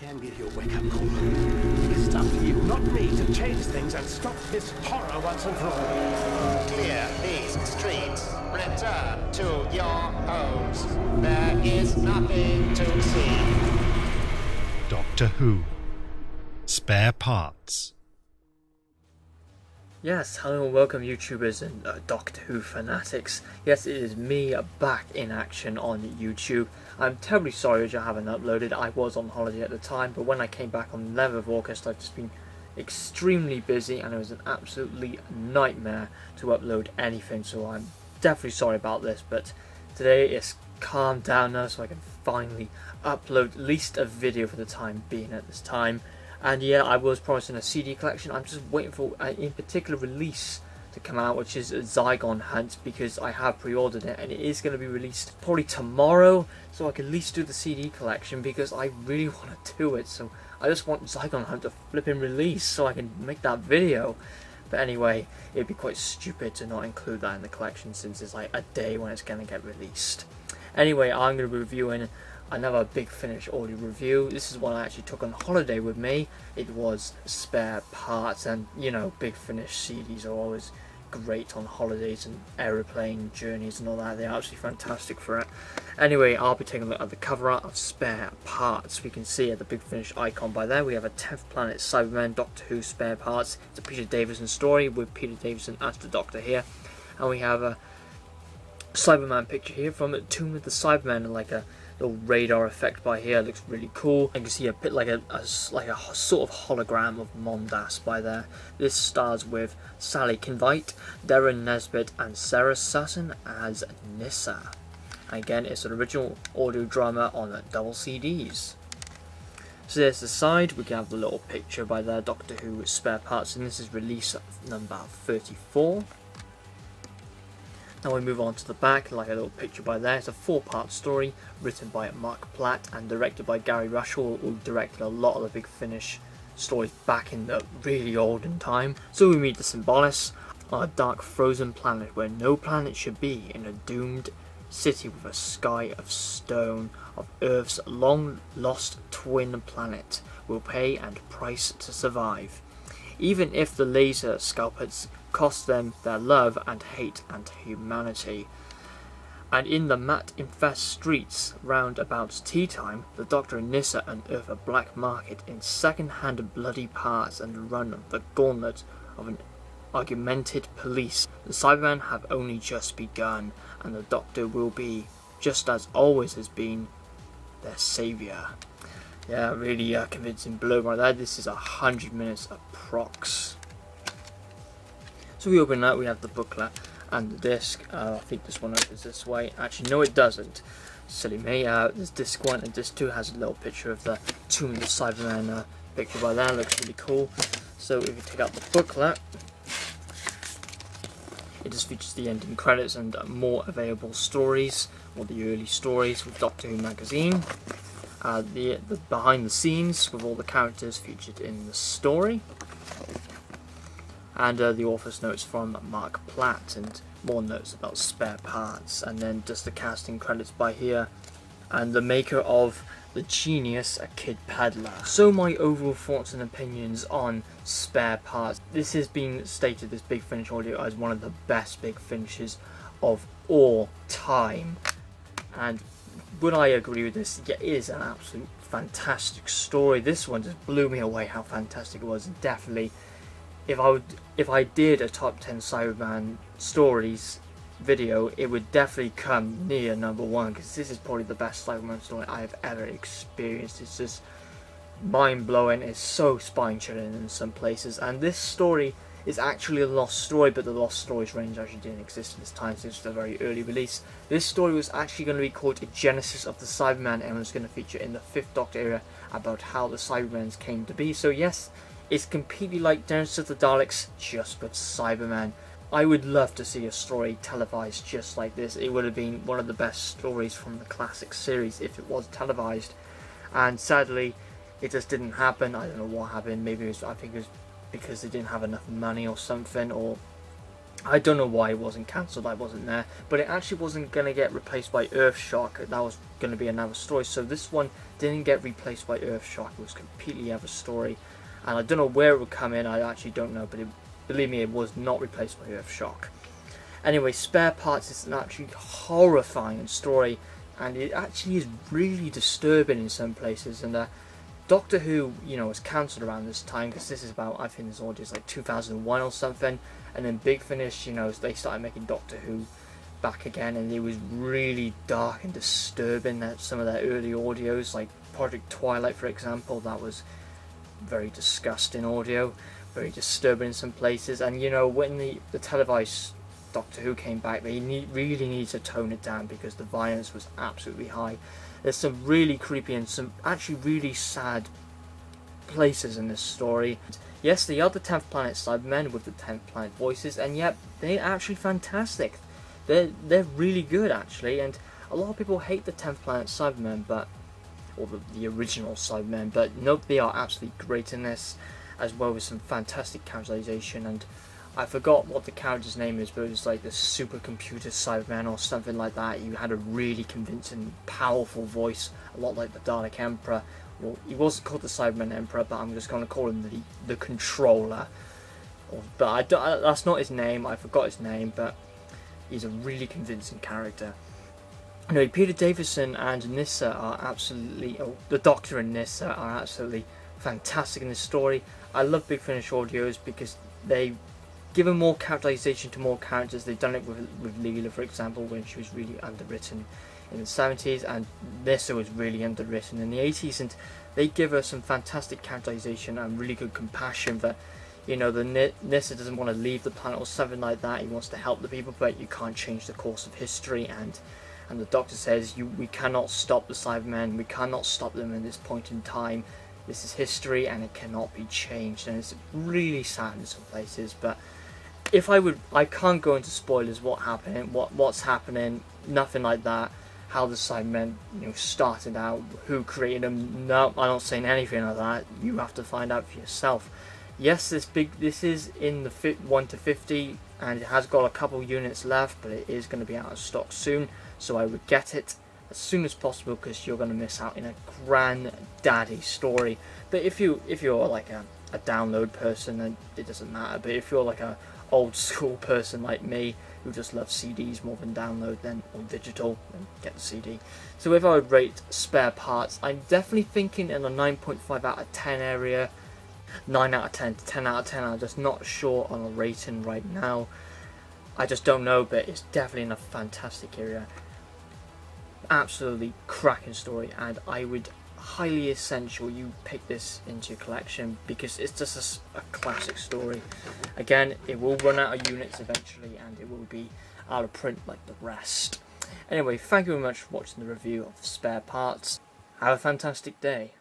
can give you a wake-up call. It's up to you, not me, to change things and stop this horror once and for all. Clear these streets. Return to your homes. There is nothing to see. Doctor Who. Spare Parts. Yes, hello and welcome YouTubers and Doctor Who fanatics. Yes, it is me back in action on YouTube. I'm terribly sorry that I haven't uploaded. I was on holiday at the time, but when I came back on the 11th of August, I've just been extremely busy and it was an absolutely nightmare to upload anything, so I'm definitely sorry about this, but today it's calmed down now so I can finally upload at least a video for the time being at this time. And yeah, I was promising a CD collection. I'm just waiting for an in particular release to come out, which is Zygon Hunt, because I have pre-ordered it and it is going to be released probably tomorrow, so I can at least do the CD collection because I really want to do it. So I just want Zygon Hunt to flipping release so I can make that video. But anyway, it'd be quite stupid to not include that in the collection since it's like a day when it's going to get released. Anyway, I'm going to be reviewing another Big Finish audio review. This is one I actually took on holiday with me. It was Spare Parts, and you know, Big Finish CDs are always great on holidays and aeroplane journeys and all that. They're absolutely fantastic for it. Anyway, I'll be taking a look at the cover art of Spare Parts. We can see at the Big Finish icon by there, we have a 10th Planet Cybermen Doctor Who Spare Parts. It's a Peter Davison story with Peter Davison as the Doctor here. And we have a Cyberman picture here from Tomb of the Cybermen, like a little radar effect by here. It looks really cool. You can see a bit like a sort of hologram of Mondas by there. This stars with Sally Kinvite, Darren Nesbitt and Sarah Sutton as Nyssa. Again, it's an original audio drama on double CDs. So there's the side. We can have the little picture by there, Doctor Who Spare Parts, and this is release number 34. Now we move on to the back, like a little picture by there. It's a 4-part story written by Mark Platt and directed by Gary Rushall, who directed a lot of the Big Finish stories back in the really olden time. So we meet the Symbolis on a dark frozen planet where no planet should be, in a doomed city with a sky of stone of Earth's long lost twin planet will pay and price to survive, even if the laser scalpers cost them their love and hate and humanity. And in the mat-infest streets round about tea time, the Doctor and Nyssa unearth a black market in second-hand bloody parts and run the gauntlet of an augmented police. The Cybermen have only just begun, and the Doctor will be, just as always has been, their saviour. Yeah, really convincing blurb right there. This is 100 minutes approx. So we open that, we have the booklet and the disc. I think this one opens this way. Actually, no it doesn't. Silly me. This disc 1 and disc 2 has a little picture of the Tomb of the Cybermen picture by there. Looks really cool. So if you take out the booklet, it just features the ending credits and more available stories, or the early stories with Doctor Who magazine. The behind the scenes with all the characters featured in the story. And the author's notes from Mark Platt, and more notes about Spare Parts, and then just the casting credits by here, and the maker of The Genius, a Kid Peddler. So my overall thoughts and opinions on Spare Parts. This has been stated, this Big Finish audio, as one of the best Big Finishes of all time. And would I agree with this? Yeah, it is an absolute fantastic story. This one just blew me away how fantastic it was. Definitely, if I did a top 10 Cyberman stories video, it would definitely come near number 1, because this is probably the best Cyberman story I have ever experienced. It's just mind-blowing. It's so spine-chilling in some places, and this story is actually a lost story, but the lost stories range actually didn't exist at this time since the very early release. This story was actually going to be called A Genesis of the Cybermen, and was going to feature in the 5th Doctor era about how the Cybermen came to be. So yes, it's completely like Genesis of the Daleks, just with Cybermen. I would love to see a story televised just like this. It would have been one of the best stories from the classic series if it was televised. And sadly, it just didn't happen. I don't know what happened. Maybe it was, I think it was because they didn't have enough money or something, or I don't know why it wasn't cancelled, I wasn't there, but it actually wasn't going to get replaced by Earthshock. That was going to be another story, so this one didn't get replaced by Earthshock. It was completely other story, and I don't know where it would come in, I actually don't know, but believe me, it was not replaced by Earthshock. Anyway, Spare Parts is an actually horrifying story, and it actually is really disturbing in some places, and Doctor Who, you know, was cancelled around this time, because this is about, I think this audio is like 2001 or something, and then Big Finish, you know, they started making Doctor Who back again, and it was really dark and disturbing. That some of their early audios, like Project Twilight for example, that was very disgusting audio, very disturbing in some places. And you know, when the televised Doctor Who came back, they really need to tone it down, because the violence was absolutely high. There's some really creepy and some actually really sad places in this story. Yes, the other 10th Planet Cybermen with the 10th Planet voices, and yet they're actually fantastic. They're really good actually, and a lot of people hate the 10th Planet Cybermen, or the original Cybermen, but no, they are absolutely great in this, as well as some fantastic characterization. And I forgot what the character's name is, but it was like the supercomputer Cyberman or something like that. You had a really convincing, powerful voice, a lot like the Dalek Emperor. Well, he wasn't called the Cyberman Emperor, but I'm just going to call him the Controller. But that's not his name, I forgot his name, but he's a really convincing character. Anyway, Peter Davison and Nyssa are absolutely, the Doctor and Nyssa are absolutely fantastic in this story. I love Big Finish audios because they given more characterization to more characters. They've done it with Leela, for example, when she was really underwritten in the 70s, and Nyssa was really underwritten in the 80s, and they give her some fantastic characterization and really good compassion that, you know, the Nyssa doesn't want to leave the planet or something like that. He wants to help the people, but you can't change the course of history, and the Doctor says, we cannot stop the Cybermen, we cannot stop them at this point in time. This is history and it cannot be changed, and it's really sad in some places. But if I can't go into spoilers, what's happening, nothing like that. How the Cybermen, you know, started out, who created them. No, I'm not saying anything like that. You have to find out for yourself. Yes, this is in the 1 to 50, and it has got a couple units left, but it is going to be out of stock soon. So I would get it as soon as possible, because you're going to miss out in a granddaddy story. But if you're like a download person, then it doesn't matter. But if you're like a old school person like me, who just loves CDs more than download, or digital, then get the CD. So if I would rate Spare Parts, I'm definitely thinking in a 9.5 out of 10 area. 9 out of 10 to 10 out of 10, I'm just not sure on a rating right now. I just don't know, but it's definitely in a fantastic area. Absolutely cracking story, and I would highly essential you pick this into your collection, because it's just a classic story. Again, it will run out of units eventually, and it will be out of print like the rest. Anyway, thank you very much for watching the review of Spare Parts. Have a fantastic day.